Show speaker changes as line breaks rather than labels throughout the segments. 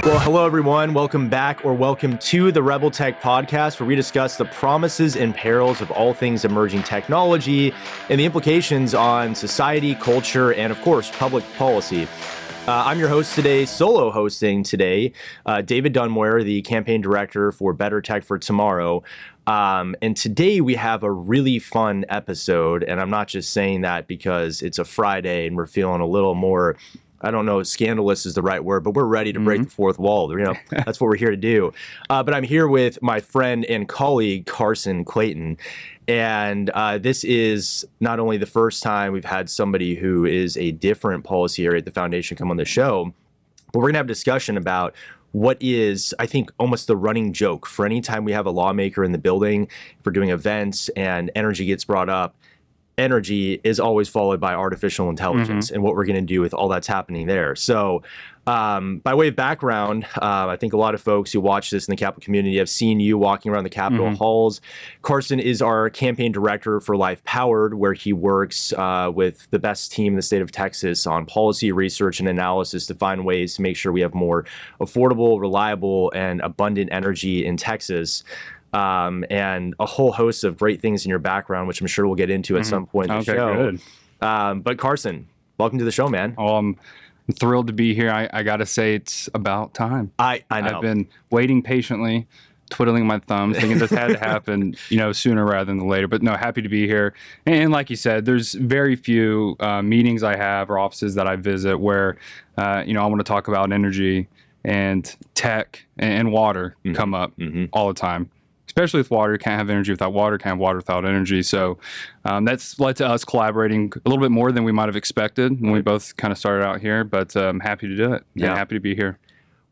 Well, hello, everyone. Welcome back, or welcome to the Rebel Tech Podcast, where we discuss the promises and perils of all things emerging technology and the implications on society, culture, and, of course, public policy. I'm your host today, solo hosting today, David Dunware, the campaign director for Better Tech for Tomorrow. And today we have a really fun episode, and I'm not just saying that because it's a Friday and we're feeling a little more, I don't know, scandalous is the right word, but we're ready to break the fourth wall. You know, that's what we're here to do. But I'm here with my friend and colleague, Carson Clayton. And this is not only the first time we've had somebody who is a different policy area at the foundation come on the show, but we're going to have a discussion about what is, I think, almost the running joke for any time we have a lawmaker in the building, if we're doing events and energy gets brought up. Energy is always followed by artificial intelligence and what we're going to do with all that's happening there. So by way of background, I think a lot of folks who watch this in the Capitol community have seen you walking around the Capitol halls. Carson is our campaign director for Life Powered, where he works with the best team in the state of Texas on policy research and analysis to find ways to make sure we have more affordable, reliable, and abundant energy in Texas. And a whole host of great things in your background, which I'm sure we'll get into at some point in the show. Good. But Carson, welcome to the show, man.
Oh, I'm thrilled to be here. I got to say, it's about time.
I know.
I've been waiting patiently, twiddling my thumbs, thinking this had to happen, sooner rather than later. But no, happy to be here. And like you said, there's very few meetings I have or offices that I visit where, I want to talk about energy and tech and water come up all the time. Especially with water, you can't have energy without water, can't have water without energy. So that's led to us collaborating a little bit more than we might have expected when we both kind of started out here. But I'm happy to do it. Yeah, happy to be here.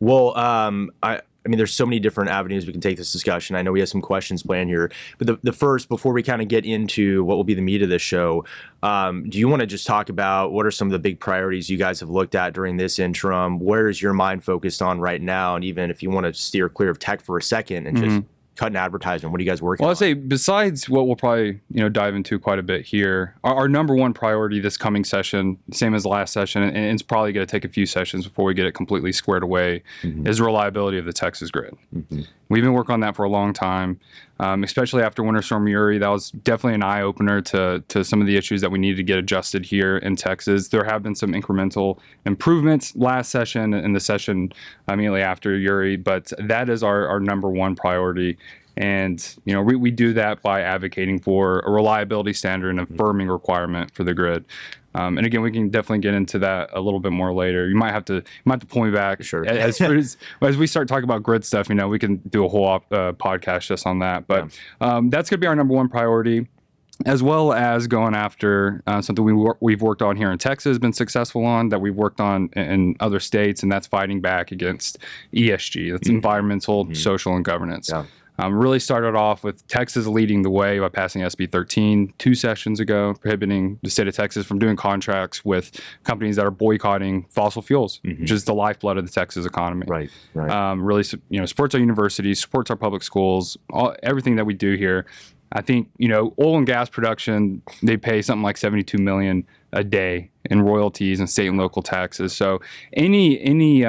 Well, I mean, there's so many different avenues we can take this discussion. I know we have some questions planned here, but the first, before we kind of get into what will be the meat of this show, do you want to just talk about what are some of the big priorities you guys have looked at during this interim? Where is your mind focused on right now? And even if you want to steer clear of tech for a second and just cut an advertisement, what are you guys working on?
Well, I'd say besides what we'll probably dive into quite a bit here, our number one priority this coming session, same as the last session, and it's probably going to take a few sessions before we get it completely squared away, is the reliability of the Texas grid. We've been working on that for a long time, especially after Winter Storm Uri. That was definitely an eye-opener to some of the issues that we need to get adjusted here in Texas. There have been some incremental improvements last session and the session immediately after Uri, but that is our number one priority. And, we do that by advocating for a reliability standard and a firming requirement for the grid. And again, we can definitely get into that a little bit more later. You might have to pull me back.
Sure.
As we start talking about grid stuff, we can do a whole podcast just on that. But that's going to be our number one priority, as well as going after something we've worked on here in Texas, been successful on, that we've worked on in other states, and that's fighting back against ESG. That's environmental, social, and governance. Yeah. Really started off with Texas leading the way by passing SB 13 2 sessions ago, prohibiting the state of Texas from doing contracts with companies that are boycotting fossil fuels, which is the lifeblood of the Texas economy.
Right.
Really, supports our universities, supports our public schools, everything that we do here. I think, oil and gas production, they pay something like $72 million a day in royalties and state and local taxes. So any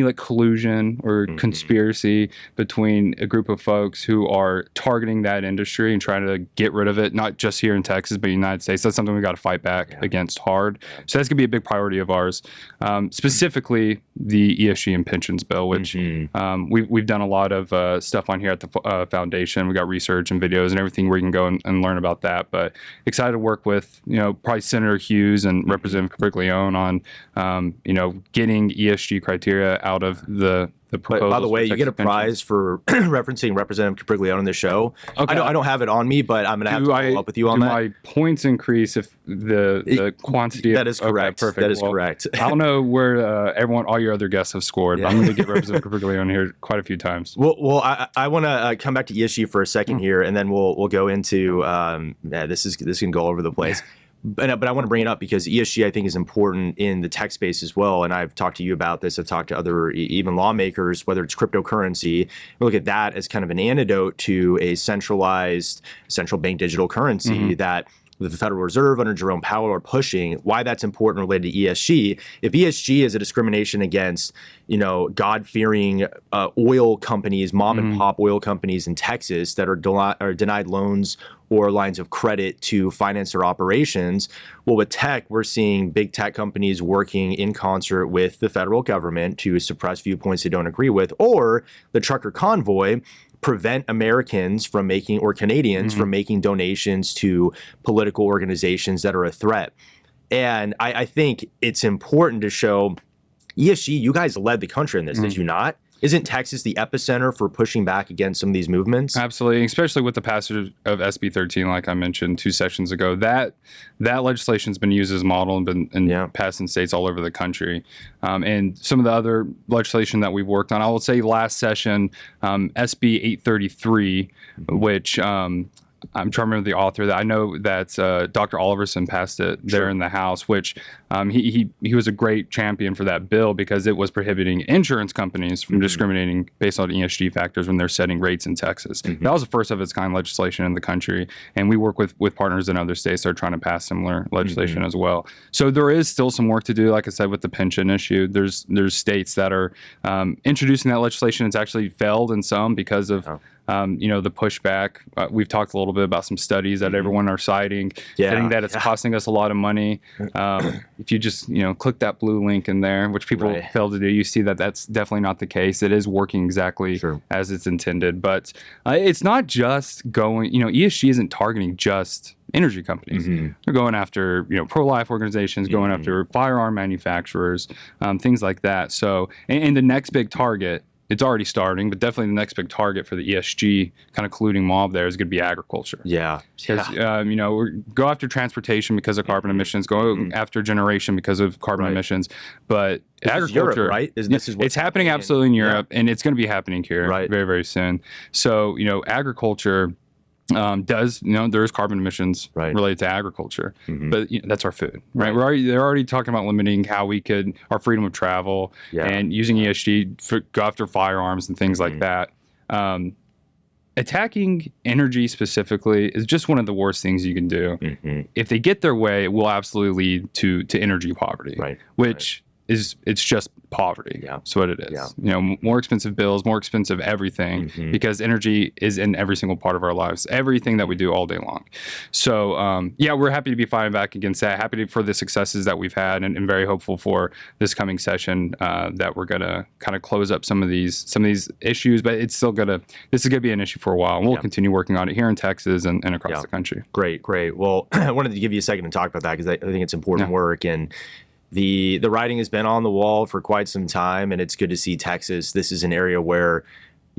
like collusion or conspiracy between a group of folks who are targeting that industry and trying to get rid of it, not just here in Texas, but the United States, that's something we got to fight back against hard. So that's going to be a big priority of ours. Specifically the ESG and pensions bill, which we've done a lot of stuff on here at the foundation. We got research and videos and everything where you can go and learn about that. But excited to work with, probably Senator Hughes and Representative Capriglione on, getting ESG criteria out of the proposals.
By the way, you get a prize for referencing Representative Capriglione on the show. Okay. I don't have it on me, but I'm going to have to follow up with you on that.
My points increase if the quantity
that is correct.
Perfect.
That is correct.
I don't know where all your other guests have scored, but I'm going to get Representative Capriglione here quite a few times.
Well, I want to come back to ESG for a second here, and then we'll go into this can go all over the place. But I want to bring it up because ESG, I think, is important in the tech space as well. And I've talked to you about this. I've talked to other, even lawmakers, whether it's cryptocurrency. We look at that as kind of an antidote to a centralized central bank digital currency that with the Federal Reserve under Jerome Powell are pushing, why that's important related to ESG. If ESG is a discrimination against, God-fearing oil companies, mom and pop oil companies in Texas that are denied loans or lines of credit to finance their operations, well, with tech, we're seeing big tech companies working in concert with the federal government to suppress viewpoints they don't agree with, or the trucker convoy prevent Americans from making, or Canadians from making donations to political organizations that are a threat. And I think it's important to show ESG, you guys led the country in this, did you not? Isn't Texas the epicenter for pushing back against some of these movements?
Absolutely, especially with the passage of SB 13, like I mentioned 2 sessions ago. That legislation's been used as a model and been passed in states all over the country. And some of the other legislation that we've worked on, I will say last session, SB 833, which I'm trying to remember the author. That I know that Dr. Oliverson passed it there in the House, which he was a great champion for that bill because it was prohibiting insurance companies from discriminating based on ESG factors when they're setting rates in Texas. That was the first of its kind legislation in the country, and we work with partners in other states that are trying to pass similar legislation as well. So there is still some work to do. Like I said, with the pension issue, there's states that are introducing that legislation. It's actually failed in some because of the pushback. We've talked a little bit about some studies that everyone are citing, saying that it's costing us a lot of money. If you just, click that blue link in there, which people fail to do, you see that that's definitely not the case. It is working exactly as it's intended. But it's not just going, ESG isn't targeting just energy companies. They're going after, pro-life organizations, going after firearm manufacturers, things like that. So, and the next big target, it's already starting, but definitely the next big target for the ESG kind of colluding mob there is going to be agriculture. Because, we go after transportation because of carbon emissions, go after generation because of carbon emissions, but this agriculture,
Europe, right?
It's happening absolutely in Europe, and it's going to be happening here very, very soon. So, agriculture does, there's carbon emissions related to agriculture, but that's our food, right? They're already talking about limiting how we could, our freedom of travel and using ESG for go after firearms and things like that. Attacking energy specifically is just one of the worst things you can do. If they get their way, it will absolutely lead to energy poverty, which it's just poverty. That's what it is. More expensive bills, more expensive everything, because energy is in every single part of our lives, everything that we do all day long. So we're happy to be fighting back against that. Happy for the successes that we've had, and very hopeful for this coming session that we're gonna kind of close up some of these issues. But it's still this is gonna be an issue for a while, and we'll continue working on it here in Texas and across the country.
Great. Well, I wanted to give you a second to talk about that because I think it's important work. And the writing has been on the wall for quite some time, and it's good to see Texas. This is an area where,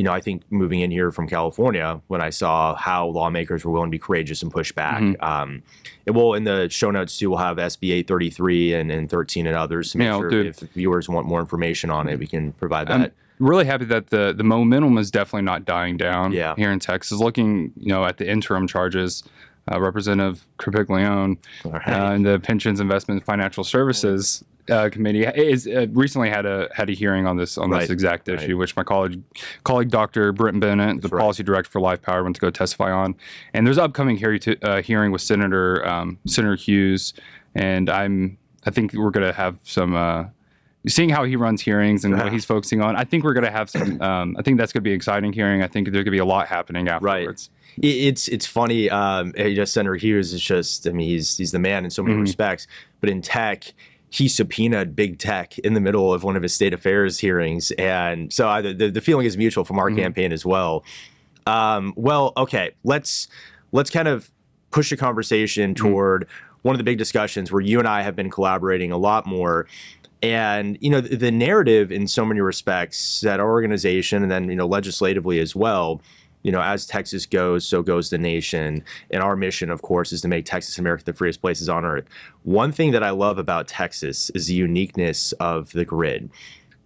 I think moving in here from California, when I saw how lawmakers were willing to be courageous and push back. And we'll, in the show notes too, we'll have SB 833 and 13 and others. To make sure if viewers want more information on it, we can provide that.
Really happy that the momentum is definitely not dying down here in Texas. Looking, at the interim charges, Representative Carpiglione and the Pensions, Investment, and Financial Services Committee is recently had a hearing on this exact issue, which my colleague Dr. Brent Bennett, the policy director for Life Power, went to go testify on. And there's an upcoming hearing with Senator Hughes, and I think we're going to have some. Seeing how he runs hearings and what he's focusing on, I think we're going to have some. I think that's going to be an exciting hearing. I think there's going to be a lot happening afterwards.
It's funny. Senator Hughes is just. He's the man in so many respects. But in tech, he subpoenaed big tech in the middle of one of his state affairs hearings, and so the feeling is mutual from our campaign as well. Okay, let's kind of push the conversation toward one of the big discussions where you and I have been collaborating a lot more. And, the narrative in so many respects that our organization and then, legislatively as well, as Texas goes, so goes the nation. And our mission, of course, is to make Texas and America the freest places on earth. One thing that I love about Texas is the uniqueness of the grid.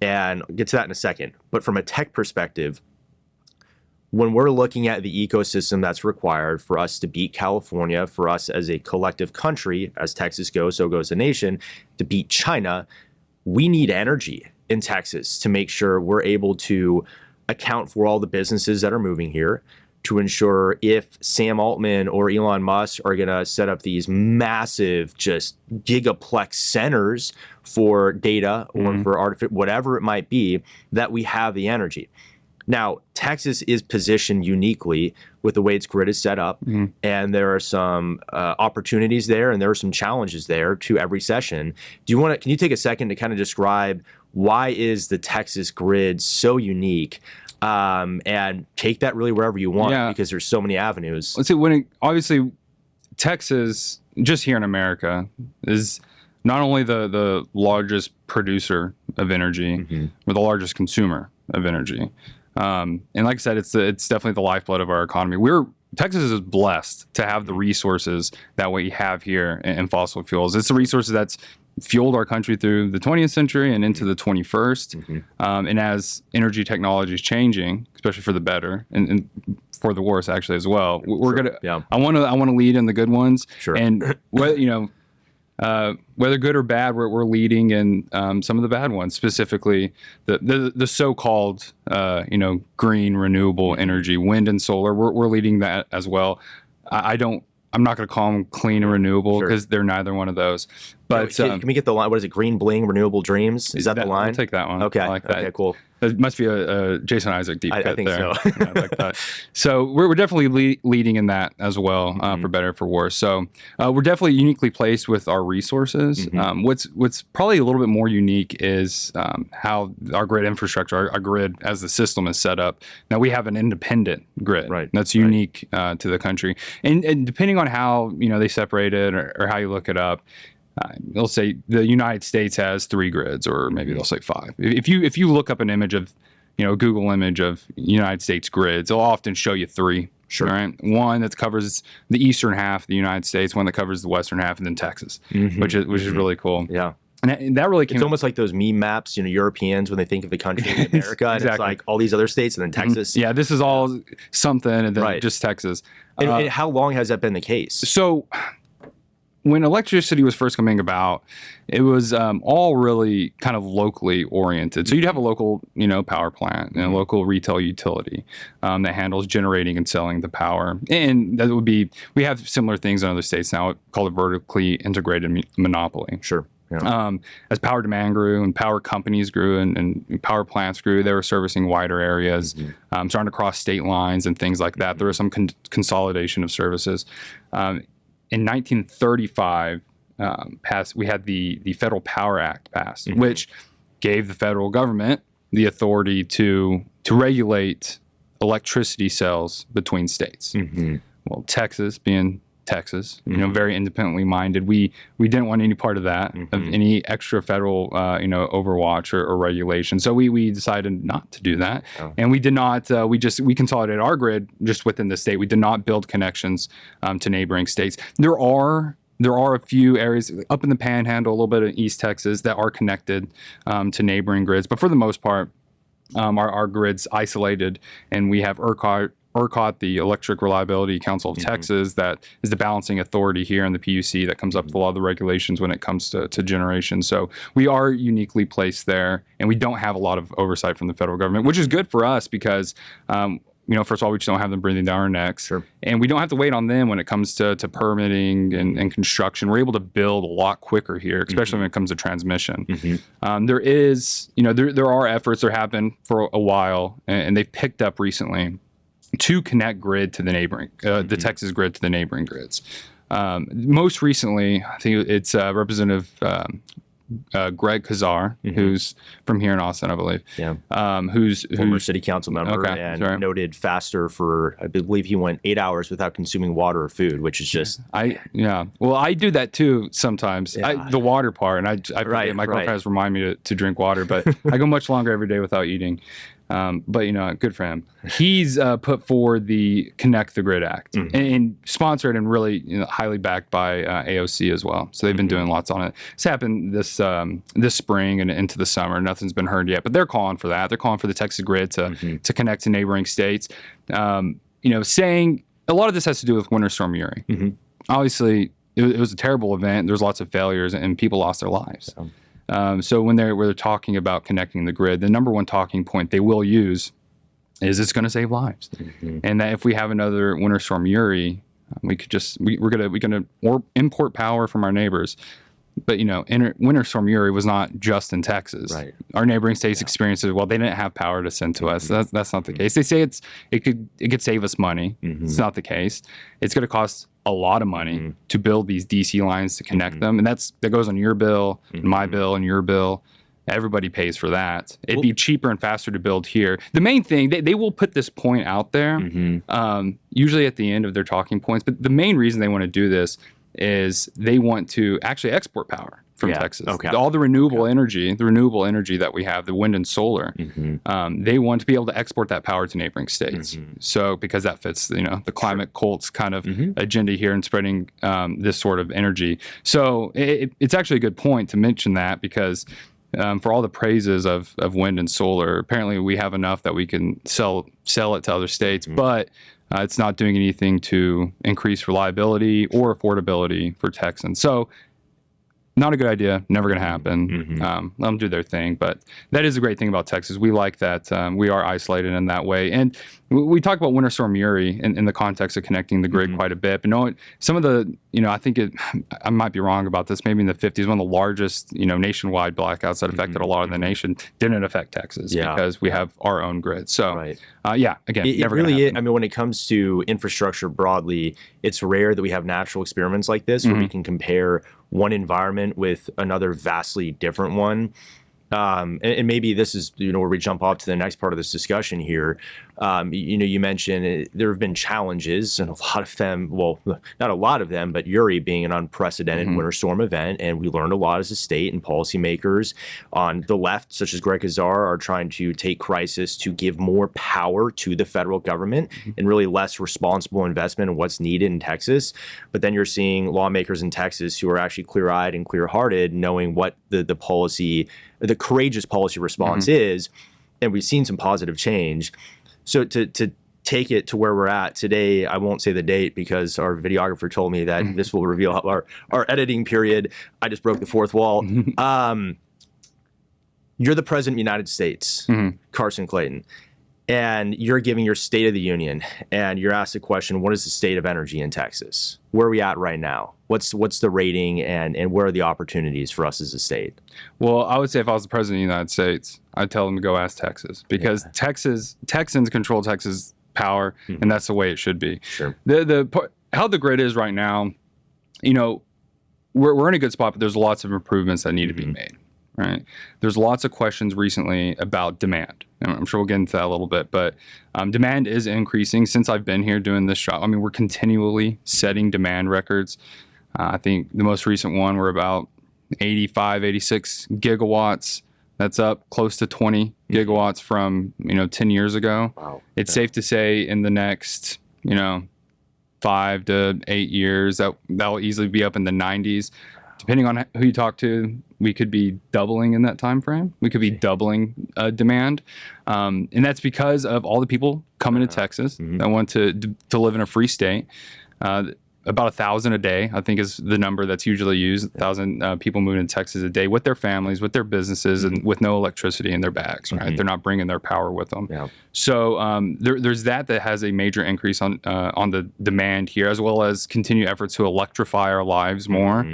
And I'll get to that in a second. But from a tech perspective, when we're looking at the ecosystem that's required for us to beat California, for us as a collective country, as Texas goes, so goes the nation, to beat China, we need energy in Texas to make sure we're able to account for all the businesses that are moving here, to ensure if Sam Altman or Elon Musk are going to set up these massive, just gigaplex centers for data or for artificial, whatever it might be, that we have the energy. Now, Texas is positioned uniquely with the way its grid is set up, and there are some opportunities there, and there are some challenges there to every session. Can you take a second to kind of describe why is the Texas grid so unique, and take that really wherever you want, because there's so many avenues.
Let's see, obviously Texas, just here in America, is not only the largest producer of energy, but the largest consumer of energy. And like I said, it's definitely the lifeblood of our economy. Texas is blessed to have the resources that we have here in fossil fuels. It's the resources that's fueled our country through the 20th century and into the 21st. And as energy technology is changing, especially for the better and for the worse actually as well, I want to lead in the good ones. And whether good or bad, we're leading in some of the bad ones, specifically the so-called green renewable energy, wind and solar. We're leading that as well. I'm not going to call them clean and renewable because they're neither one of those. But
can we get the line? What is it? Green bling renewable dreams? Is that the line?
I'll take that one.
Okay.
I like that.
Okay. Cool.
It must be a Jason Isaac deep cut
I think
there.
so.
I like that. So we're definitely leading in that as well, for better or for worse. So we're definitely uniquely placed with our resources. What's probably a little bit more unique is how our grid infrastructure, our grid as the system is set up. Now we have an independent grid that's unique to the country, and depending on how they separate it or how you look it up. They'll say the United States has 3 grids, or maybe they'll say 5. If you look up an image of, a Google image of United States grids, they'll often show you 3. Right? One that covers the eastern half of the United States, one that covers the western half, and then Texas, which is really cool.
Yeah.
And that really came.
It's almost like those meme maps, Europeans when they think of the country of America, and it's like all these other states and then Texas.
Yeah, this is all something, and then just Texas.
And how long has that been the case?
So, when electricity was first coming about, it was all really kind of locally oriented. So you'd have a local, power plant and a local retail utility that handles generating and selling the power. And that would be, we have similar things in other states now called a vertically integrated monopoly.
Sure. Yeah.
As power demand grew and power companies grew and power plants grew, they were servicing wider areas, starting to cross state lines and things like that. There was some consolidation of services. In 1935, we had the Federal Power Act passed, which gave the federal government the authority to regulate electricity sales between states. Well, Texas being Texas, very independently minded, we didn't want any part of that, of any extra federal, overwatch or regulation. So we decided not to do that, and we did not. We consolidated our grid just within the state. We did not build connections to neighboring states. There are a few areas up in the Panhandle, a little bit of East Texas, that are connected to neighboring grids, but for the most part, our grid's isolated, and we have ERCOT, the Electric Reliability Council of Texas, that is the balancing authority here, and the PUC that comes up with a lot of the regulations when it comes to generation. So we are uniquely placed there, and we don't have a lot of oversight from the federal government, which is good for us because, first of all, we just don't have them breathing down our necks, and we don't have to wait on them when it comes to permitting and construction. We're able to build a lot quicker here, especially when it comes to transmission. There is, there are efforts that have been for a while, and they've picked up recently to connect grid to the neighboring, the Texas grid to the neighboring grids. Most recently, I think it's Representative Greg Kazar, who's from here in Austin, I believe. Yeah. Who's
former city council member and noted faster for, I believe he went 8 hours without consuming water or food, which is just.
Well, I do that too sometimes. The water part, and I forget, my girlfriend has reminded me to drink water, but I go much longer every day without eating. But good for him. He's put forward the Connect the Grid Act, and sponsored and really highly backed by AOC as well. So they've been doing lots on it. It's happened this spring and into the summer. Nothing's been heard yet, but they're calling for that. They're calling for the Texas grid to connect to neighboring states. Saying a lot of this has to do with Winter Storm Uri. Obviously, it was a terrible event. There's lots of failures, and people lost their lives. So when they're talking about connecting the grid, the number one talking point they will use is it's going to save lives. And that if we have another Winter Storm Uri, we could just we're gonna import power from our neighbors. But Winter Storm Uri was not just in Texas.
Right.
Our neighboring states experienced it. Well, they didn't have power to send to us. That's not the case. They say it could save us money. It's not the case. It's going to cost a lot of money to build these DC lines to connect them, and that goes on your bill, my bill, and your bill. Everybody pays for that. It'd be cheaper and faster to build here. The main thing, they will put this point out there, usually at the end of their talking points. But the main reason they want to do this is they want to actually export power from Texas.
Okay.
All the renewable energy that we have, the wind and solar, they want to be able to export that power to neighboring states. So because that fits, the climate cult's kind of agenda here in spreading this sort of energy. So it's actually a good point to mention that because for all the praises of wind and solar, apparently we have enough that we can sell it to other states, but it's not doing anything to increase reliability or affordability for Texans. So not a good idea, never going to happen. Let them do their thing. But that is a great thing about Texas. We like that we are isolated in that way. And we talk about Winter Storm Uri in the context of connecting the grid quite a bit. But some of the, I think I might be wrong about this, maybe in the 50s, one of the largest, nationwide blackouts that affected a lot of the nation didn't affect Texas because we have our own grid. So, again,
it really is. I mean, when it comes to infrastructure broadly, it's rare that we have natural experiments like this where we can compare one environment with another vastly different one. And maybe this is, where we jump off to the next part of this discussion here. You mentioned there have been challenges, and a lot of them, well, not a lot of them, but Uri being an unprecedented winter storm event. And we learned a lot as a state, and policymakers on the left, such as Greg Azar, are trying to take crisis to give more power to the federal government and really less responsible investment in what's needed in Texas. But then you're seeing lawmakers in Texas who are actually clear-eyed and clear-hearted, knowing what the courageous policy response is, and we've seen some positive change. So to take it to where we're at today, I won't say the date because our videographer told me that this will reveal our editing period. I just broke the fourth wall. You're the president of the United States, Carson Clayton, and you're giving your State of the Union, and you're asked the question, what is the state of energy in Texas? Where are we at right now? What's the rating, and where are the opportunities for us as a state?
Well, I would say if I was the president of the United States, I'd tell them to go ask Texas because Texans control Texas power, and that's the way it should be.
Sure.
How the grid is right now, we're in a good spot, but there's lots of improvements that need to be made. Right. There's lots of questions recently about demand. And I'm sure we'll get into that a little bit, but demand is increasing since I've been here doing this job. I mean, we're continually setting demand records. I think the most recent one, we're about 85, 86 gigawatts. That's up close to 20 gigawatts from, 10 years ago.
Wow.
It's safe to say in the next, 5 to 8 years, that will easily be up in the 90s. Depending on who you talk to, we could be doubling in that time frame. We could be doubling demand, and that's because of all the people coming to Texas that want to live in a free state. About 1,000 a day, I think, is the number that's usually used. 1,000 people moving to Texas a day with their families, with their businesses, and with no electricity in their bags. Right, they're not bringing their power with them. Yeah. So there's that has a major increase on the demand here, as well as continued efforts to electrify our lives more.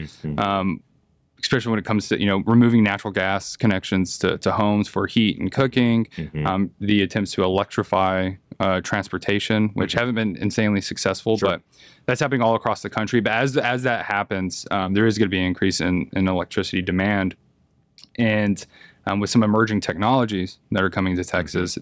Especially when it comes to removing natural gas connections to homes for heat and cooking, the attempts to electrify transportation, which haven't been insanely successful, but that's happening all across the country. But as that happens, there is going to be an increase in electricity demand, and with some emerging technologies that are coming to Texas,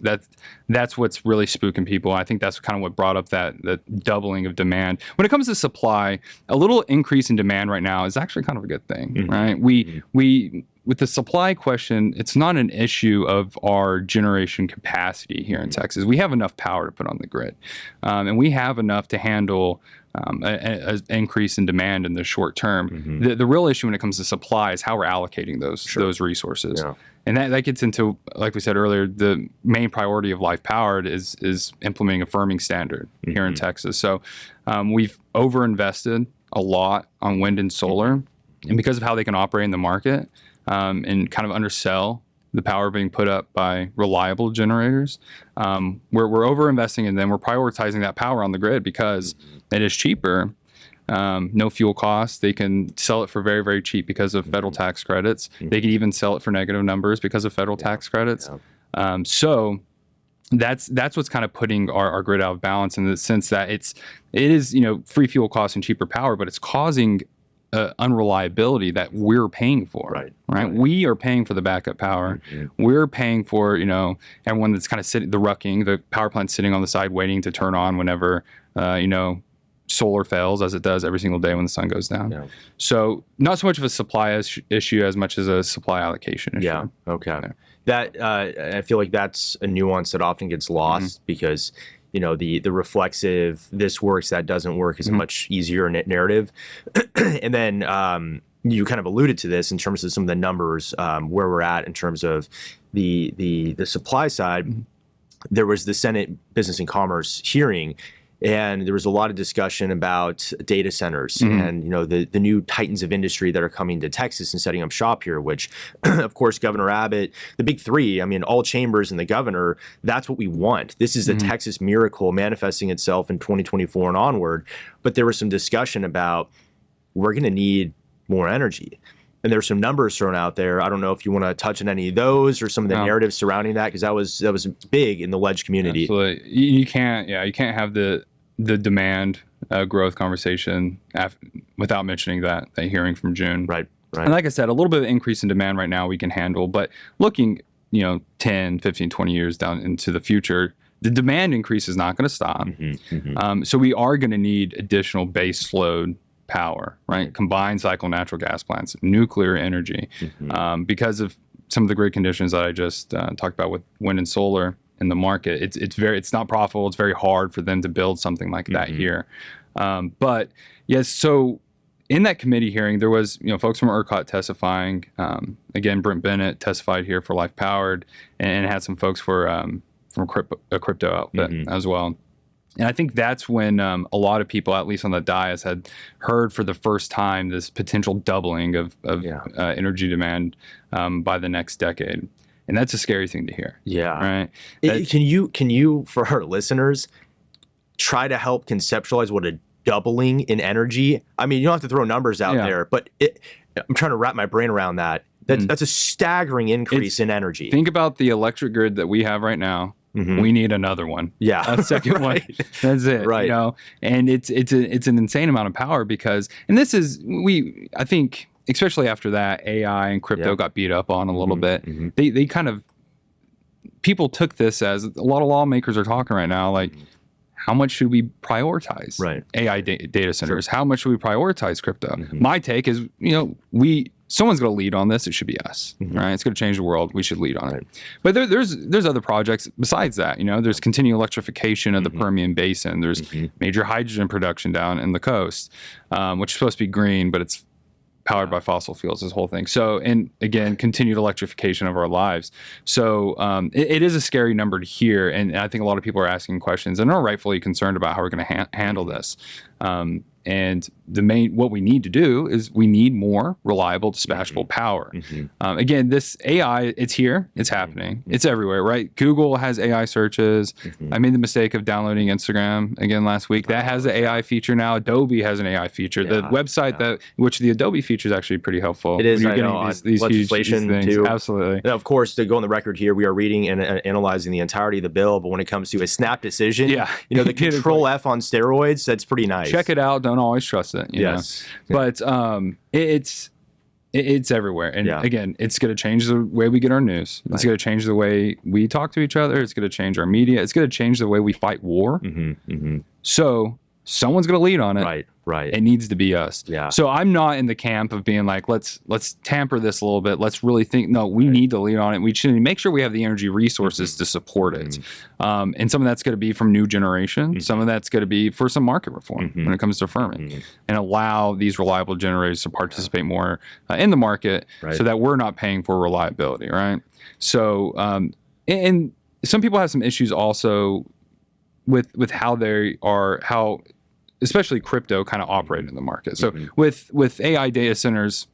that's what's really spooking people. I think that's kind of what brought up that doubling of demand. When it comes to supply, a little increase in demand right now is actually kind of a good thing, right? We with the supply question, it's not an issue of our generation capacity here in Texas. We have enough power to put on the grid, and we have enough to handle an increase in demand in the short term. The real issue when it comes to supply is how we're allocating those resources. Yeah. And that gets into, like we said earlier, the main priority of Life Powered is implementing a firming standard here in Texas. So we've overinvested a lot on wind and solar, and because of how they can operate in the market and kind of undersell the power being put up by reliable generators. We're over investing in them. We're prioritizing that power on the grid because it is cheaper. No fuel costs. They can sell it for very, very cheap because of federal tax credits. They can even sell it for negative numbers because of federal tax credits. So that's what's kind of putting our grid out of balance in the sense that it is free fuel costs and cheaper power, but it's causing unreliability that we're paying for. Right. We are paying for the backup power. We're paying for everyone that's kind of sitting, the rucking, the power plant sitting on the side waiting to turn on whenever solar fails, as it does every single day when the sun goes down. So not so much of a supply issue as much as a supply allocation issue.
That I feel like that's a nuance that often gets lost because the reflexive this works, that doesn't work is a much easier narrative. And then you kind of alluded to this in terms of some of the numbers where we're at in terms of the supply side. There was the Senate Business and Commerce hearing, and there was a lot of discussion about data centers and the new titans of industry that are coming to Texas and setting up shop here, which of course Governor Abbott, the big three, all chambers and the governor, that's what we want. This is the Texas miracle manifesting itself in 2024 and onward. But there was some discussion about we're going to need more energy. And there's some numbers thrown out there. I don't know if you want to touch on any of those or some of the narratives surrounding that, because that was big in the ledge community.
Absolutely. You can't have the demand growth conversation without mentioning that hearing from June. Right. And like I said, a little bit of increase in demand right now we can handle, but looking 10, 15, 20 years down into the future, the demand increase is not going to stop. So we are going to need additional base load power, right? Combined cycle natural gas plants, nuclear energy, because of some of the grid conditions that I just talked about with wind and solar in the market. It's not profitable. It's very hard for them to build something like that here. But yes, so in that committee hearing, there was folks from ERCOT testifying. Again, Brent Bennett testified here for Life Powered, and had some folks from a crypto outfit as well. And I think that's when a lot of people, at least on the dais, had heard for the first time this potential doubling of energy demand by the next decade. And that's a scary thing to hear. Right.
Can you, for our listeners, try to help conceptualize what a doubling in energy? You don't have to throw numbers out there, but I'm trying to wrap my brain around that. That's a staggering increase in energy.
Think about the electric grid that we have right now. We need another one. A second one. That's it. And it's an insane amount of power because, and this is, I think, especially after that, AI and crypto got beat up on a little bit. They kind of, people took this as, a lot of lawmakers are talking right now, like, how much should we prioritize AI data centers? How much should we prioritize crypto? My take is, someone's going to lead on this. It should be us, right? It's going to change the world. We should lead on it. But there's other projects besides that. There's continued electrification of the Permian Basin. There's major hydrogen production down in the coast, which is supposed to be green, but it's powered by fossil fuels, this whole thing. So, and again, continued electrification of our lives. So it is a scary number to hear. And I think a lot of people are asking questions and are rightfully concerned about how we're going to handle this. And what we need to do is we need more reliable dispatchable power. Again, this AI, it's here, it's happening, it's everywhere, right? Google has AI searches. I made the mistake of downloading Instagram again last week. That has the AI feature now. Adobe has an AI feature. The website which the Adobe feature is actually pretty helpful.
It is. You're getting these
legislation
huge things.
Too. Absolutely.
And of course, to go on the record here, we are reading and analyzing the entirety of the bill. But when it comes to a snap decision, the Control F on steroids, that's pretty nice.
Check it out. Don't always trust it. You know? But it's everywhere. And again, it's going to change the way we get our news. It's going to change the way we talk to each other. It's going to change our media. It's going to change the way we fight war. So someone's going to lead on it. Right. It needs to be us. So I'm not in the camp of being like, let's tamper this a little bit. Let's really think. No, we need to lead on it. We should make sure we have the energy resources to support it. And some of that's going to be from new generation. Some of that's going to be for some market reform when it comes to firming, and allow these reliable generators to participate more in the market, so that we're not paying for reliability. Right. So and some people have some issues also with how especially crypto kind of operate in the market. So with AI data centers,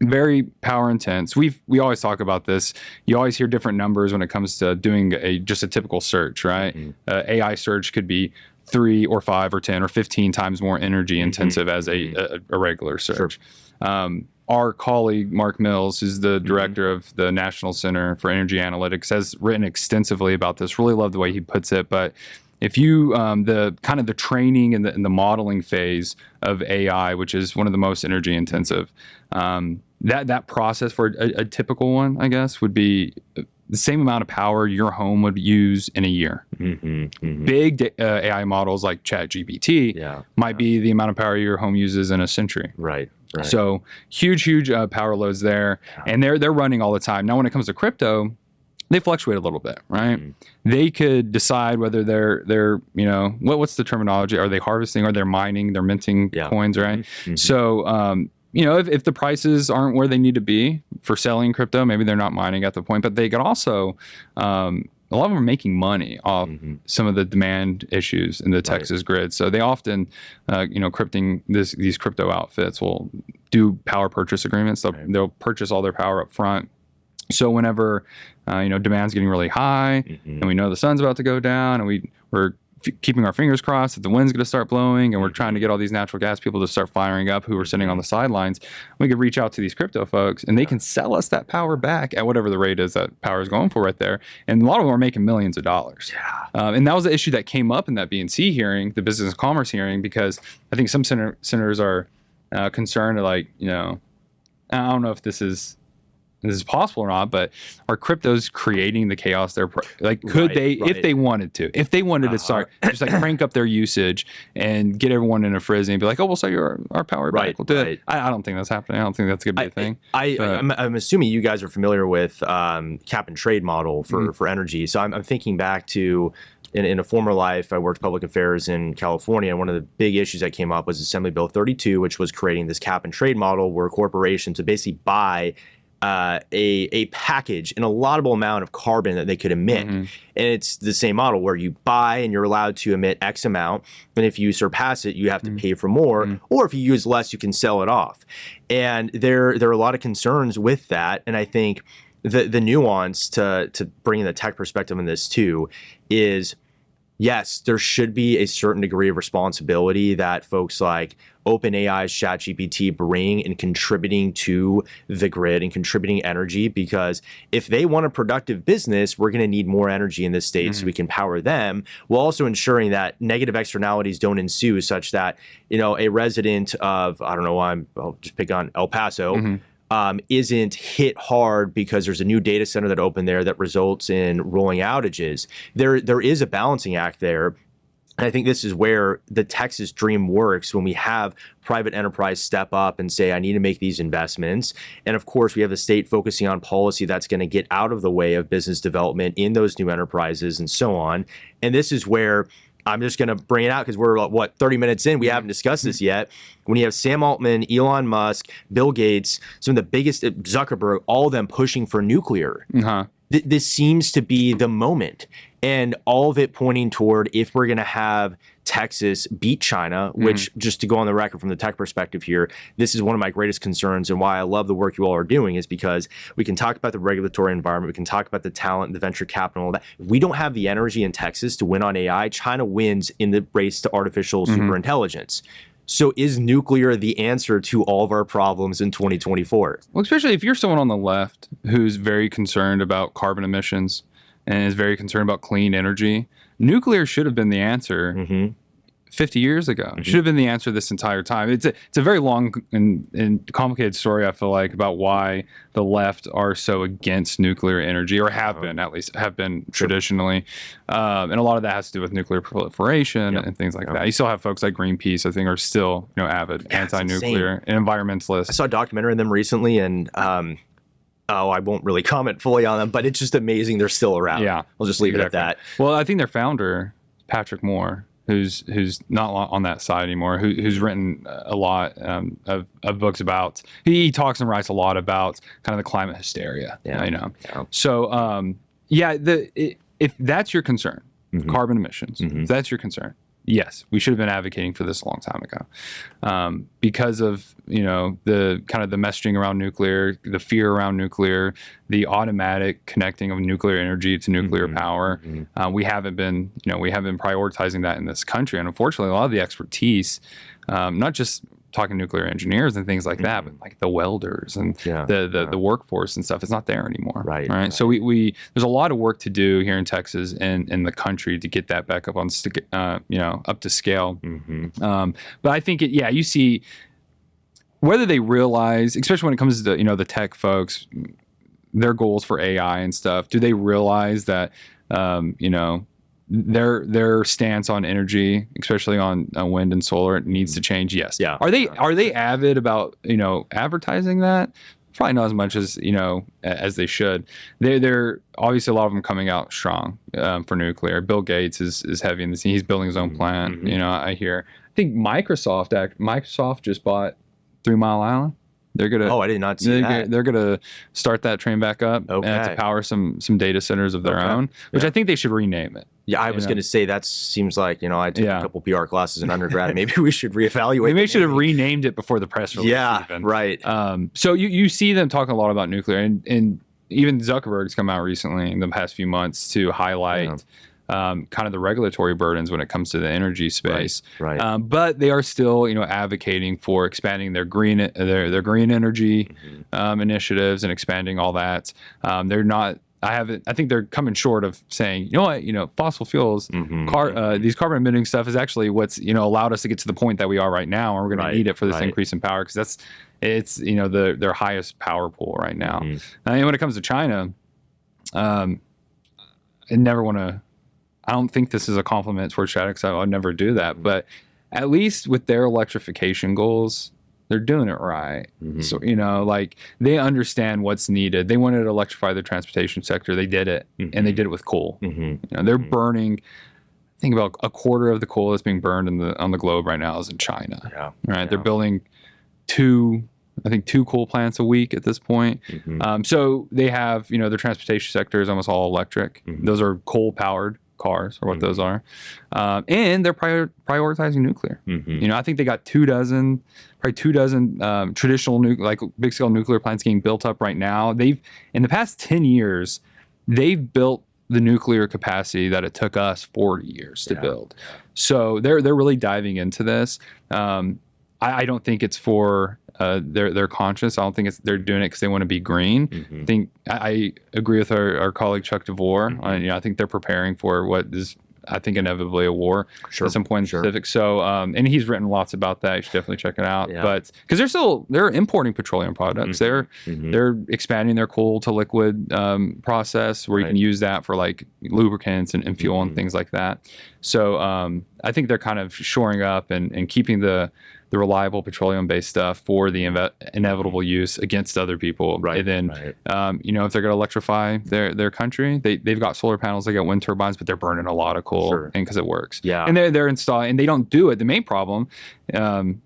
very power intense. We always talk about this. You always hear different numbers when it comes to doing just a typical search, right? AI search could be 3 or 5 or 10 or 15 times more energy intensive as a regular search. Sure. Our colleague, Mark Mills, who's the director of the National Center for Energy Analytics, has written extensively about this. Really love the way he puts it. But if you, the kind of the training and the modeling phase of AI, which is one of the most energy intensive, that process for a typical one, I guess, would be the same amount of power your home would use in a year. Big AI models like ChatGPT might be the amount of power your home uses in a century.
Right.
So huge power loads there, and they're running all the time. Now, when it comes to crypto, they fluctuate a little bit, right? They could decide whether they're what's the terminology? Are they harvesting? Are they mining? They're minting coins, right? So if the prices aren't where they need to be for selling crypto, maybe they're not mining at the point. But they could also a lot of them are making money off some of the demand issues in the Texas grid. So they often, these crypto outfits will do power purchase agreements. They'll purchase all their power up front. So whenever, demand's getting really high and we know the sun's about to go down and we're keeping our fingers crossed that the wind's going to start blowing and we're trying to get all these natural gas people to start firing up who are sitting on the sidelines, we could reach out to these crypto folks and they can sell us that power back at whatever the rate is that power is going for right there. And a lot of them are making millions of dollars. And that was the issue that came up in that BNC hearing, the business and commerce hearing, because I think some senators are concerned, like, I don't know if this is possible or not, but are cryptos creating the chaos they're could they if they wanted to start just like crank up their usage and get everyone in a frizzy and be like, oh, we'll sell you our power back, we'll do it. I don't think that's happening. I don't think that's gonna be a thing.
I'm assuming you guys are familiar with cap and trade model for energy. So I'm thinking back to in a former life, I worked public affairs in California, and one of the big issues that came up was Assembly Bill 32, which was creating this cap and trade model where corporations would basically buy a package, an allotable amount of carbon that they could emit. And it's the same model where you buy and you're allowed to emit X amount. And if you surpass it, you have to pay for more. Or if you use less, you can sell it off. And there are a lot of concerns with that. And I think the nuance to bring in the tech perspective in this too is, yes, there should be a certain degree of responsibility that folks like OpenAI's ChatGPT bring in contributing to the grid and contributing energy, because if they want a productive business, we're going to need more energy in this state so we can power them, while also ensuring that negative externalities don't ensue, such that, a resident of, I'll just pick on El Paso, isn't hit hard because there's a new data center that opened there that results in rolling outages. There is a balancing act there. And I think this is where the Texas dream works, when we have private enterprise step up and say, I need to make these investments. And of course, we have the state focusing on policy that's going to get out of the way of business development in those new enterprises and so on. And this is where I'm just going to bring it out because we're 30 minutes in. We haven't discussed this yet. When you have Sam Altman, Elon Musk, Bill Gates, some of the biggest, Zuckerberg, all of them pushing for nuclear. This seems to be the moment, and all of it pointing toward, if we're going to have Texas beat China, which, just to go on the record from the tech perspective here, this is one of my greatest concerns, and why I love the work you all are doing, is because we can talk about the regulatory environment, we can talk about the talent, the venture capital, all that. If we don't have the energy in Texas to win on AI, China wins in the race to artificial superintelligence. So is nuclear the answer to all of our problems in 2024?
Well, especially if you're someone on the left who's very concerned about carbon emissions and is very concerned about clean energy, nuclear should have been the answer 50 years ago. It should have been the answer this entire time. It's a very long and complicated story, I feel like, about why the left are so against nuclear energy, or have been traditionally. And a lot of that has to do with nuclear proliferation and things like that. You still have folks like Greenpeace, I think, are still avid anti-nuclear and environmentalists.
I saw a documentary on them recently, and I won't really comment fully on them, but it's just amazing they're still around.
Yeah,
I'll just leave it at that.
Well, I think their founder, Patrick Moore, who's not on that side anymore, who's written a lot of books about, he talks and writes a lot about kind of the climate hysteria. So if that's your concern, carbon emissions, if that's your concern, yes, we should have been advocating for this a long time ago, because of the kind of the messaging around nuclear, the fear around nuclear, the automatic connecting of nuclear energy to nuclear power. We haven't been prioritizing that in this country, and unfortunately, a lot of the expertise, not just talking nuclear engineers and things like that, but like the welders and the workforce and stuff, it's not there anymore. Right. So we there's a lot of work to do here in Texas and in the country to get that back up on up to scale. But I think you see whether they realize, especially when it comes to the tech folks, their goals for AI and stuff, do they realize that their stance on energy, especially on wind and solar, needs to change? Yes.
Yeah.
Are they avid about advertising that? Probably not as much as as they should. They're obviously a lot of them coming out strong for nuclear. Bill Gates is heavy in the scene. He's building his own plant. I think Microsoft just bought 3 Mile Island. They're gonna.
Oh, I did not see that.
They're gonna start that train back up to power some data centers of their own, which I think they should rename it.
Yeah, I was going to say that seems like I took a couple PR classes in undergrad. Maybe we should reevaluate.
Maybe they should have renamed it before the press release.
Yeah,
even.
Right.
So you see them talking a lot about nuclear, and even Zuckerberg's come out recently in the past few months to highlight. Kind of the regulatory burdens when it comes to the energy space,
right?
But they are still, advocating for expanding their green energy initiatives and expanding all that. They're not. I think they're coming short of saying, fossil fuels, these carbon emitting stuff is actually what's allowed us to get to the point that we are right now, and we're going to need it for this increase in power because it's their highest power pool right now. And when it comes to China, I never want to. I don't think this is a compliment towards China because I would never do that. But at least with their electrification goals, they're doing it right. So, they understand what's needed. They wanted to electrify the transportation sector. They did it, and they did it with coal. They're burning, I think about a quarter of the coal that's being burned on the globe right now is in China. They're building 2 coal plants a week at this point. So they have, their transportation sector is almost all electric. Those are coal-powered cars, or what those are, and they're prioritizing nuclear. I think they got 24 traditional big scale nuclear plants getting built up right now. They've in the past 10 years, they've built the nuclear capacity that it took us 40 years to build. So they're really diving into this. I don't think it's for their conscience. I don't think they're doing it because they want to be green. I agree with our colleague Chuck DeVore. I think they're preparing for what is, I think, inevitably a war at some point in the Pacific. So, and he's written lots about that. You should definitely check it out. But because they're importing petroleum products, they're expanding their coal to liquid process where you can use that for like lubricants and fuel and things like that. So I think they're kind of shoring up and keeping the reliable petroleum-based stuff for the inevitable use against other people. And then, if they're going to electrify their country, they've got solar panels, they got wind turbines, but they're burning a lot of coal, and because it works. And they're installing, and they don't do it. The main problem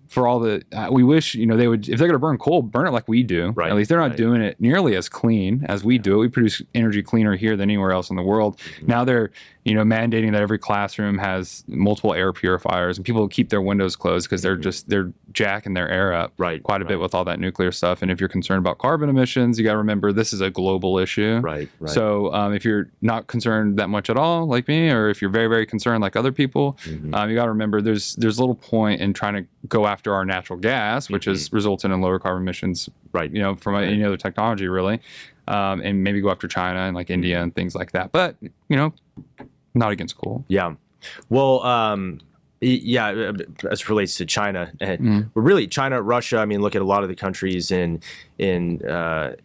for all the, we wish, they would, if they're going to burn coal, burn it like we do. At least they're not doing it nearly as clean as we do it. We produce energy cleaner here than anywhere else in the world. Now they're, mandating that every classroom has multiple air purifiers, and people keep their windows closed because they're jacking their air up quite a bit with all that nuclear stuff. And if you're concerned about carbon emissions, you got to remember this is a global issue. So if you're not concerned that much at all, like me, or if you're very, very concerned like other people, you got to remember there's little point in trying to go after our natural gas, which has resulted in lower carbon emissions, from any other technology really, and maybe go after China and like India and things like that. But not against coal.
Well, as it relates to China, but really China, Russia. I mean, look at a lot of the countries in Asia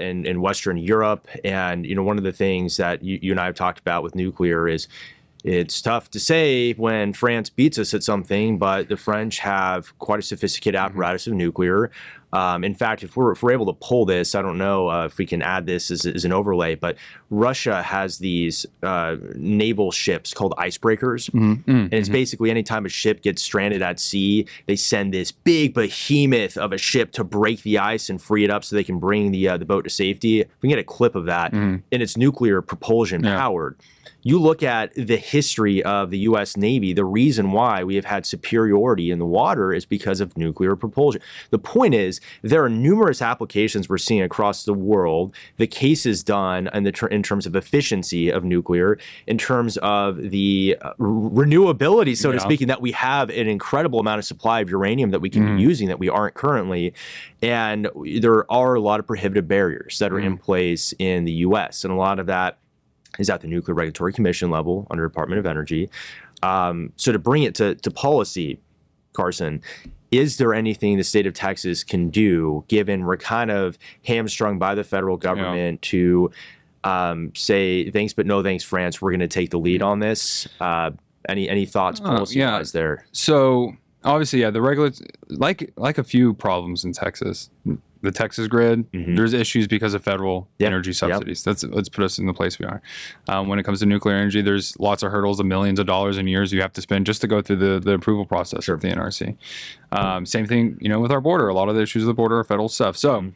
and in Western Europe, and one of the things that you and I have talked about with nuclear is it's tough to say when France beats us at something, but the French have quite a sophisticated apparatus of nuclear. In fact, if we're able to pull this, I don't know if we can add this as an overlay, but Russia has these naval ships called icebreakers. And it's basically anytime a ship gets stranded at sea, they send this big behemoth of a ship to break the ice and free it up so they can bring the boat to safety. If we can get a clip of that, and it's nuclear propulsion powered. You look at the history of the U.S. Navy, the reason why we have had superiority in the water is because of nuclear propulsion. The point is, there are numerous applications we're seeing across the world. The case is done in terms of efficiency of nuclear, in terms of the renewability, so to speak, and that we have an incredible amount of supply of uranium that we can be using that we aren't currently. And there are a lot of prohibitive barriers that are in place in the U.S., and a lot of that is at the Nuclear Regulatory Commission level under Department of Energy. So to bring it to policy, Carson, is there anything the state of Texas can do, given we're kind of hamstrung by the federal government to say, thanks but no thanks, France, we're going to take the lead on this? Any thoughts policy-wise there?
So obviously, the like a few problems in Texas. The Texas grid, there's issues because of federal energy subsidies. Let's put us in the place we are. When it comes to nuclear energy, there's lots of hurdles, of millions of dollars in years you have to spend just to go through the approval process of the NRC. Same thing, with our border. A lot of the issues with the border are federal stuff. So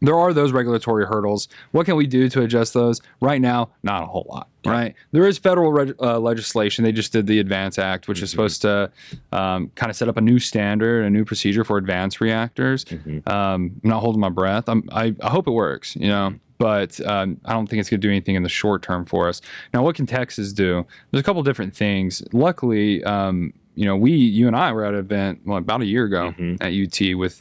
there are those regulatory hurdles. What can we do to adjust those? Right now, not a whole lot, right? There is federal legislation. They just did the Advance Act, which is supposed to kind of set up a new standard, a new procedure for advanced reactors. I'm not holding my breath. I hope it works, but I don't think it's going to do anything in the short term for us. Now, what can Texas do? There's a couple different things. Luckily, you and I were at an event about a year ago at UT with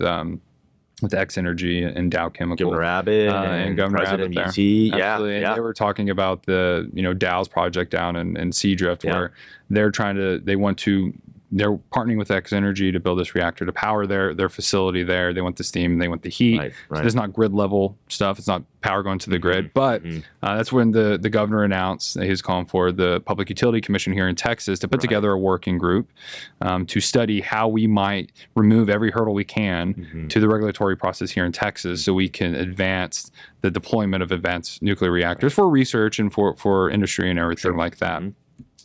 X Energy and Dow Chemical,
Governor Abbott and
Governor
President
Abbott
UT.
Absolutely. And they were talking about the Dow's project down in Seadrift, where they're they're partnering with X Energy to build this reactor to power their facility there. They want the steam, they want the heat.
Right.
So it's not grid level stuff. It's not power going to the grid. But that's when the governor announced that he was calling for the Public Utility Commission here in Texas to put together a working group to study how we might remove every hurdle we can to the regulatory process here in Texas so we can advance the deployment of advanced nuclear reactors for research and for industry and everything like that.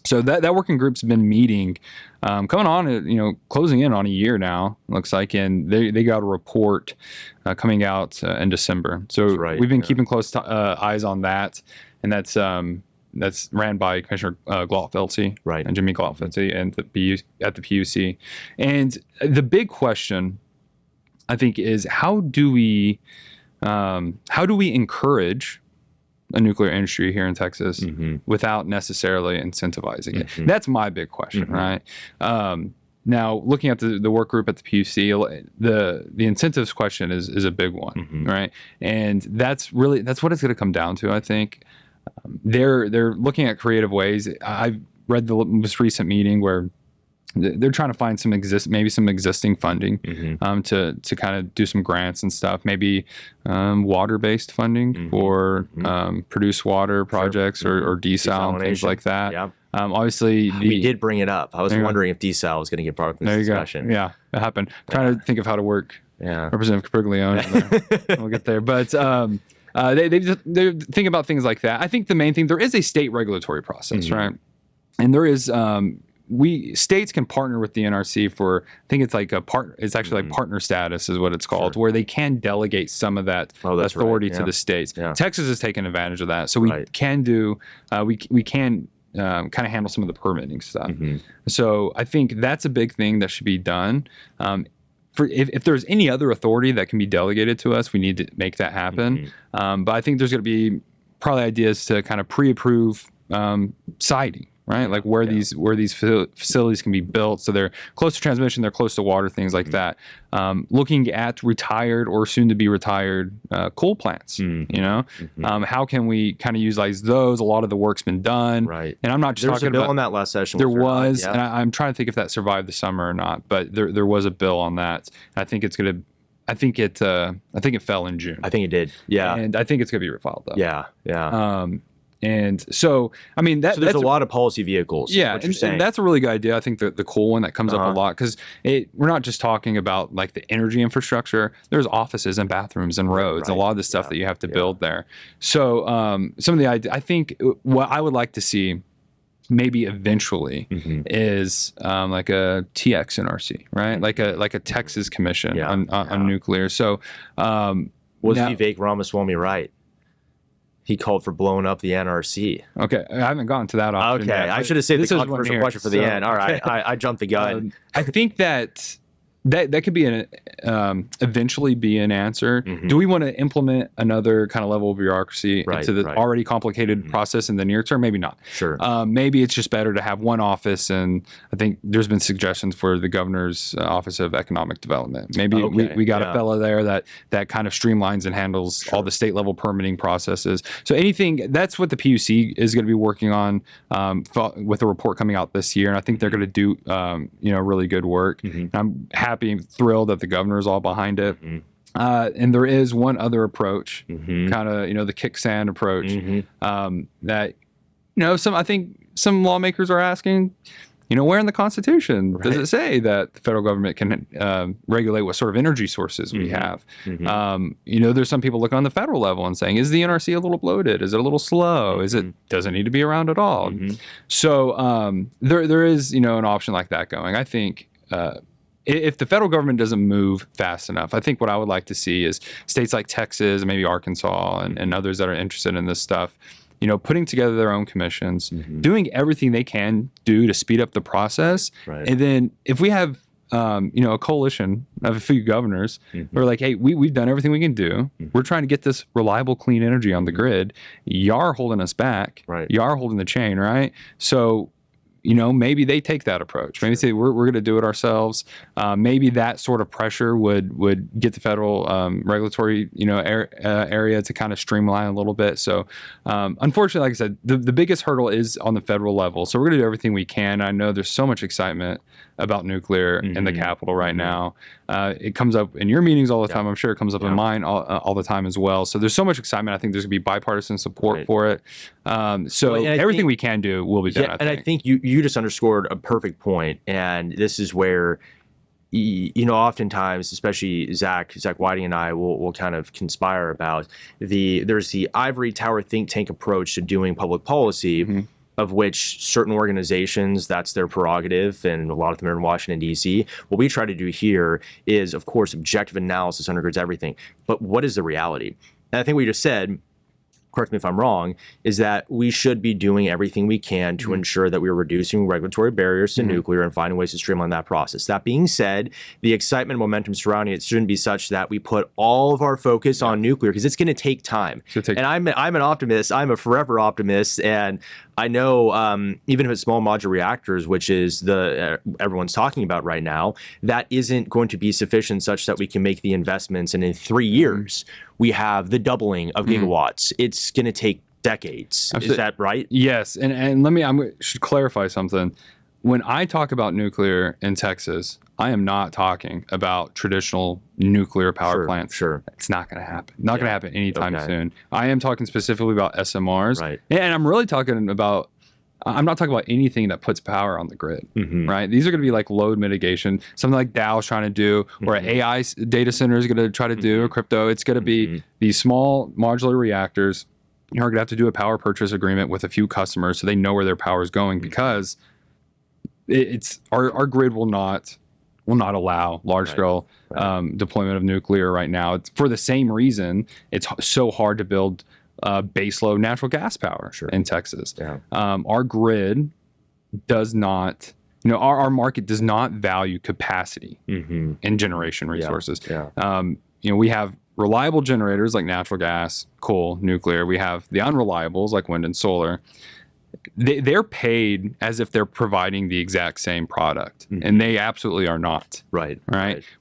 So that working group's been meeting, coming on, closing in on a year now, looks like, and they got a report coming out in December. So we've been keeping close eyes on that, and that's ran by Commissioner Glautfeldt, and Jimmy Glautfeldt, and at the PUC. And the big question, I think, is how do we encourage a nuclear industry here in Texas without necessarily incentivizing it? That's my big question, right? Now, looking at the work group at the PUC, the incentives question is a big one, right? And that's what it's going to come down to, I think. They're looking at creative ways. I've read the most recent meeting where they're trying to find some existing funding to kind of do some grants and stuff. Maybe water-based funding for produced water projects or desal and things like that.
Yeah.
Obviously,
we did bring it up. I was wondering if desal was going to get brought up in this discussion.
Yeah, it happened. Trying to think of how to work Representative Capriglione. We'll get there, but. They're thinking about things like that. I think the main thing, there is a state regulatory process, right? And there is states can partner with the NRC for, I think it's like it's actually like partner status is what it's called, where they can delegate some of that authority to the states. Texas has taken advantage of that, so we can do we can kind of handle some of the permitting stuff. So I think that's a big thing that should be done. If there's any other authority that can be delegated to us, we need to make that happen. But I think there's going to be probably ideas to kind of pre-approve siting, right? Like where these facilities can be built, so they're close to transmission, they're close to water, things like that. Looking at retired or soon to be retired coal plants, how can we kind of utilize those? A lot of the work's been done, right? And I'm not just talking about. There was a
bill on that last session.
There was, and I'm trying to think if that survived the summer or not. But there was a bill on that. I think it's gonna. I think it fell in June.
I think it did. Yeah.
And I think it's gonna be refiled though.
Yeah.
And so, I mean,
So there's
that's
a lot of policy vehicles.
yeah,
what you're saying.
and that's a really good idea. I think the cool one that comes up a lot, because we're not just talking about like the energy infrastructure. There's offices and bathrooms and roads, a lot of the stuff that you have to build there. So some of the idea, I think what I would like to see maybe eventually is like a TX NRC, right? Like a Texas commission on nuclear. So
was Vivek Ramaswamy right? He called for blowing up the NRC.
Okay, I haven't gotten to that option
Okay,
yet,
I should have saved the
this is
controversial
one
question for the end. All right, I jumped the gun.
I think that could be eventually be an answer. Do we want to implement another kind of level of bureaucracy into the already complicated process in the near term? Maybe not.
Sure.
Maybe it's just better to have one office, and I think there's been suggestions for the governor's office of economic development. Maybe we got a fellow there that kind of streamlines and handles all the state level permitting processes. So anything, that's what the PUC is going to be working on with a report coming out this year, and I think they're going to do really good work. I'm happy and thrilled that the governor is all behind it. And there is one other approach, kind of the kick sand approach, that I think some lawmakers are asking, where in the Constitution does it say that the federal government can regulate what sort of energy sources we have? There's some people looking on the federal level and saying, is the NRC a little bloated? Is it a little slow? Does it need to be around at all? So there is an option like that going. I think if the federal government doesn't move fast enough, I think what I would like to see is states like Texas, maybe Arkansas, and others that are interested in this stuff, putting together their own commissions, doing everything they can do to speed up the process. And then if we have, a coalition of a few governors who are like, hey, we've done everything we can do. We're trying to get this reliable, clean energy on the grid. Y'all are holding us back. Y'all are holding the chain, right? So maybe they take that approach. Maybe say we're going to do it ourselves. Maybe that sort of pressure would get the federal regulatory area to kind of streamline a little bit. So unfortunately, like I said, the biggest hurdle is on the federal level. So we're going to do everything we can. I know there's so much excitement about nuclear in the Capitol right now. It comes up in your meetings all the time. I'm sure it comes up in mine all the time as well. So there's so much excitement. I think there's going to be bipartisan support for it. So everything we can do will be done.
I think you just underscored a perfect point, and this is where oftentimes, especially Zach Whiting and I will kind of conspire about there's the ivory tower think tank approach to doing public policy. Of which certain organizations, that's their prerogative, and a lot of them are in Washington, D.C. What we try to do here is, of course, objective analysis undergirds everything. But what is the reality? And I think what you just said, correct me if I'm wrong, is that we should be doing everything we can to ensure that we're reducing regulatory barriers to nuclear and finding ways to streamline that process. That being said, the excitement and momentum surrounding it shouldn't be such that we put all of our focus on nuclear, because it's going to take time. And I'm an optimist. I'm a forever optimist. And I know even if it's small modular reactors, which is everyone's talking about right now, that isn't going to be sufficient such that we can make the investments. And in 3 years, we have the doubling of gigawatts. It's going to take decades. Is that right?
Yes. And I should clarify something. When I talk about nuclear in Texas, I am not talking about traditional nuclear power plants.
Sure.
It's not going to happen. Not going to happen anytime soon. I am talking specifically about SMRs. Right. And I'm really talking about, I'm not talking about anything that puts power on the grid, right? These are going to be like load mitigation, something like Dow's trying to do, or an AI data center is going to try to do, or crypto. It's going to be these small modular reactors. You're going to have to do a power purchase agreement with a few customers so they know where their power is going, because it's our grid will not allow large scale deployment of nuclear right now. It's for the same reason it's so hard to build baseload natural gas power in Texas. Our grid does not, our market does not value capacity in generation resources. We have reliable generators like natural gas, coal, nuclear. We have the unreliables like wind and solar. They're paid as if they're providing the exact same product, and they absolutely are not. Right.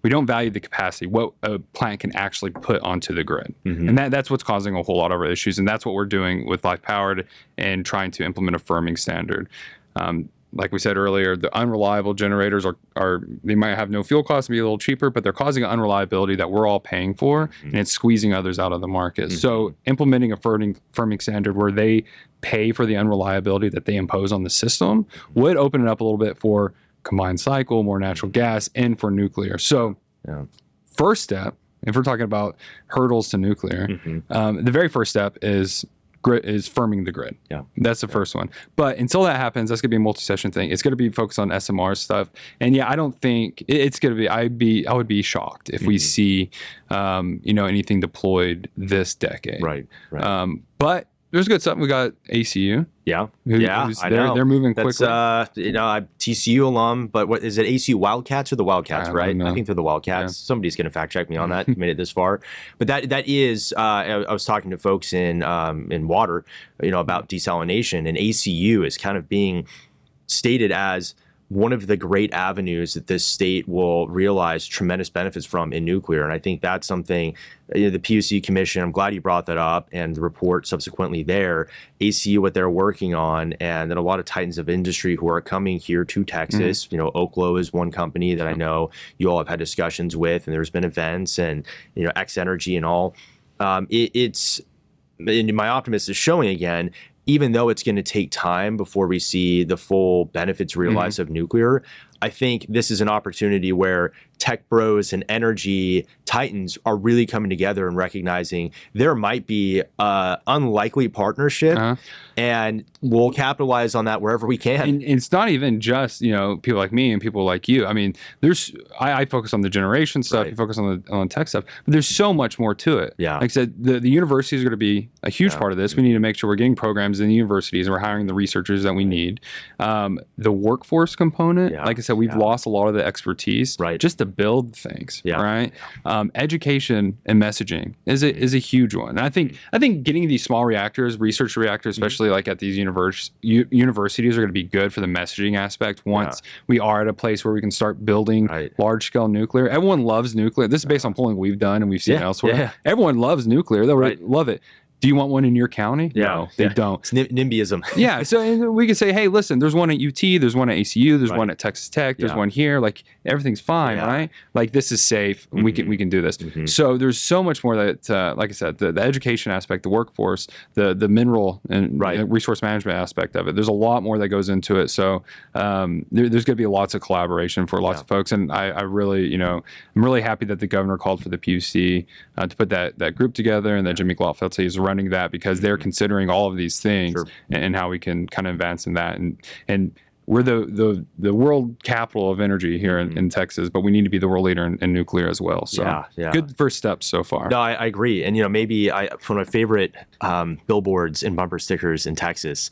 We don't value the capacity, what a plant can actually put onto the grid, and that's what's causing a whole lot of our issues, and that's what we're doing with Life Powered and trying to implement a firming standard. like we said earlier, the unreliable generators are they might have no fuel costs, be a little cheaper, but they're causing an unreliability that we're all paying for, and it's squeezing others out of the market. So implementing a firming standard where they pay for the unreliability that they impose on the system would open it up a little bit for combined cycle, more natural gas, and for nuclear. So first step, if we're talking about hurdles to nuclear, the very first step is firming the grid. That's the first one. But until that happens, that's gonna be a multi-session thing. It's gonna be focused on SMR stuff. And I don't think it's gonna be. I would be shocked if we see, anything deployed this decade.
Right.
But there's good stuff. We got ACU.
I know.
They're moving
That's,
quickly.
I'm TCU alum, but what is it? ACU Wildcats or the Wildcats? Right? I think they're the Wildcats. Somebody's going to fact check me on that. Made it this far, but that is. I was talking to folks in water, about desalination, and ACU is kind of being stated as one of the great avenues that this state will realize tremendous benefits from in nuclear. And I think that's something, the PUC Commission, I'm glad you brought that up, and the report subsequently there, ACU, what they're working on, and then a lot of titans of industry who are coming here to Texas. Oklo is one company that I know you all have had discussions with, and there's been events, and, X Energy and all. It's, and my optimist is showing again, even though it's going to take time before we see the full benefits realized of nuclear, I think this is an opportunity where tech bros and energy titans are really coming together and recognizing there might be an unlikely partnership, and we'll capitalize on that wherever we can.
And it's not even just, people like me and people like you. I mean, I focus on the generation stuff, you focus on the tech stuff, but there's so much more to it. Like I said, the universities are going to be a huge part of this. We need to make sure we're getting programs in the universities and we're hiring the researchers that we need. The workforce component, like I said, we've lost a lot of the expertise just to build things, right? Education and messaging is a huge one. And I think getting these small reactors, research reactors, especially like at these universities, are going to be good for the messaging aspect once we are at a place where we can start building large scale nuclear. Everyone loves nuclear. This is based on polling we've done and we've seen elsewhere. Everyone loves nuclear. They love it. Do you want one in your county? No, they don't.
It's NIMBYism.
So we could say, hey, listen, there's one at UT, there's one at ACU, there's one at Texas Tech, there's one here. Like, everything's fine, right? Like, this is safe. We can do this. So there's so much more that, like I said, the education aspect, the workforce, the mineral and resource management aspect of it. There's a lot more that goes into it. So there's going to be lots of collaboration for lots of folks. And I really, I'm really happy that the governor called for the PUC to put that group together, and that Jimmy Glotfeldt is running that, because they're considering all of these things and how we can kind of advance in that. And we're the world capital of energy here in Texas, but we need to be the world leader in nuclear as well. So good first steps so far.
No, I agree. And, maybe one of my favorite billboards and bumper stickers in Texas.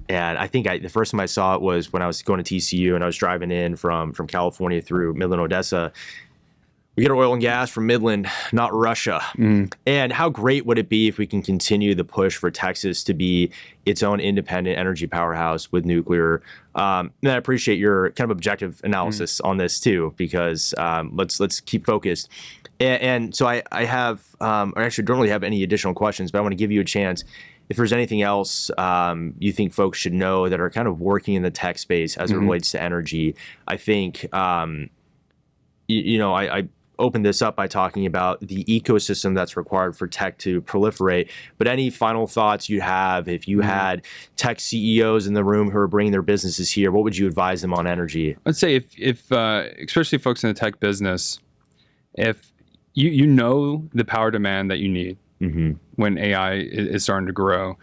And I think the first time I saw it was when I was going to TCU and I was driving in from California through Midland, Odessa. We get our oil and gas from Midland, not Russia. And how great would it be if we can continue the push for Texas to be its own independent energy powerhouse with nuclear? And I appreciate your kind of objective analysis on this too, because let's keep focused. And so I have, I actually don't really have any additional questions, but I want to give you a chance. If there's anything else you think folks should know that are kind of working in the tech space as it relates to energy, I think, I opened this up by talking about the ecosystem that's required for tech to proliferate. But any final thoughts you have, if you had tech CEOs in the room who are bringing their businesses here, what would you advise them on energy?
I'd say if especially folks in the tech business, if you know the power demand that you need when AI is starting to grow,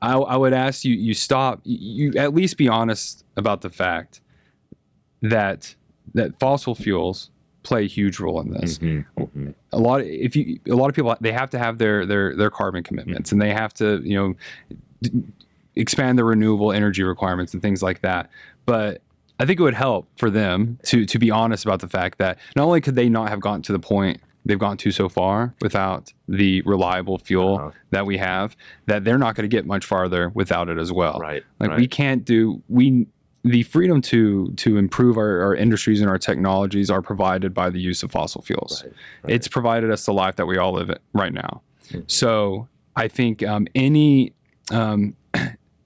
I would ask you stop, you at least be honest about the fact that fossil fuels play a huge role in this. A lot of people, they have to have their carbon commitments, and they have to expand their renewable energy requirements and things like that. But I think it would help for them to be honest about the fact that not only could they not have gotten to the point they've gotten to so far without the reliable fuel that we have, that they're not going to get much farther without it as well. We can't do the freedom to improve our industries and our technologies are provided by the use of fossil fuels. It's provided us the life that we all live right now. So I think any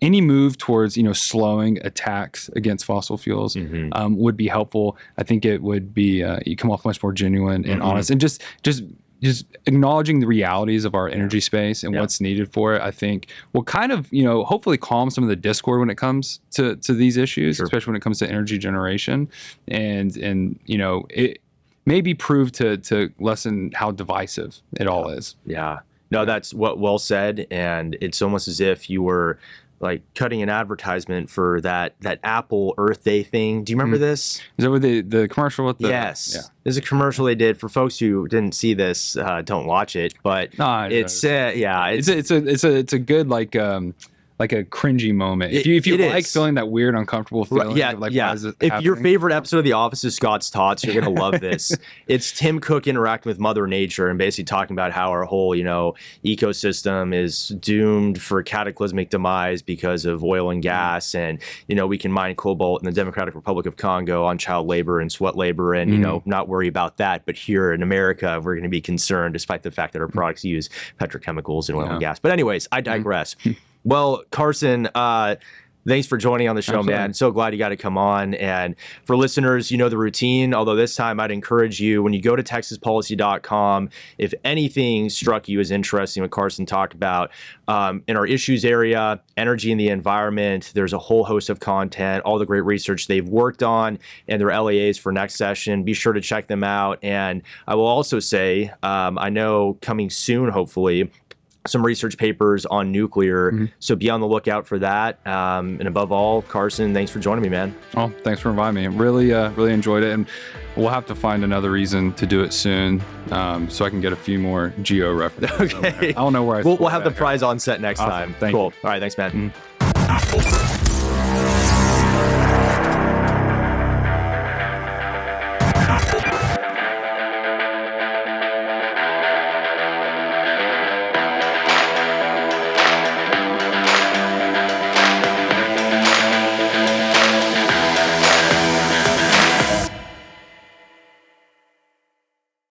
any move towards, slowing attacks against fossil fuels would be helpful. I think it would be, you come off much more genuine and honest, and just acknowledging the realities of our energy space and what's needed for it, I think will kind of, hopefully calm some of the discord when it comes to these issues, especially when it comes to energy generation. And it maybe prove to lessen how divisive it all is.
Yeah. No, that's well said. And it's almost as if you were like cutting an advertisement for that Apple Earth Day thing. Do you remember this?
Is that what the commercial with the?
Yes.
Yeah.
There's a commercial they did. For folks who didn't see this, don't watch it. But
No,
it's
a good like a cringy moment. If you like feeling that weird, uncomfortable feeling, why is this
if
happening?
your favorite episode of The Office is Scott's Tots, you're gonna love this. It's Tim Cook interacting with Mother Nature and basically talking about how our whole ecosystem is doomed for cataclysmic demise because of oil and gas, and we can mine cobalt in the Democratic Republic of Congo on child labor and sweat labor, and not worry about that. But here in America, we're going to be concerned, despite the fact that our products use petrochemicals and oil and gas. But anyways, I digress. Well, Carson, thanks for joining on the show, man. So glad you got to come on. And for listeners, you know the routine, although this time I'd encourage you, when you go to texaspolicy.com, if anything struck you as interesting what Carson talked about, in our issues area, energy and the environment, there's a whole host of content, all the great research they've worked on, and their LAAs for next session. Be sure to check them out. And I will also say, I know coming soon, hopefully, some research papers on nuclear. So be on the lookout for that. And above all, Carson, thanks for joining me, man.
Oh, thanks for inviting me. Really enjoyed it. And we'll have to find another reason to do it soon, so I can get a few more geo references.
Okay.
I don't know where
we'll have the prize on set next time.
Thank you.
All right. Thanks, man.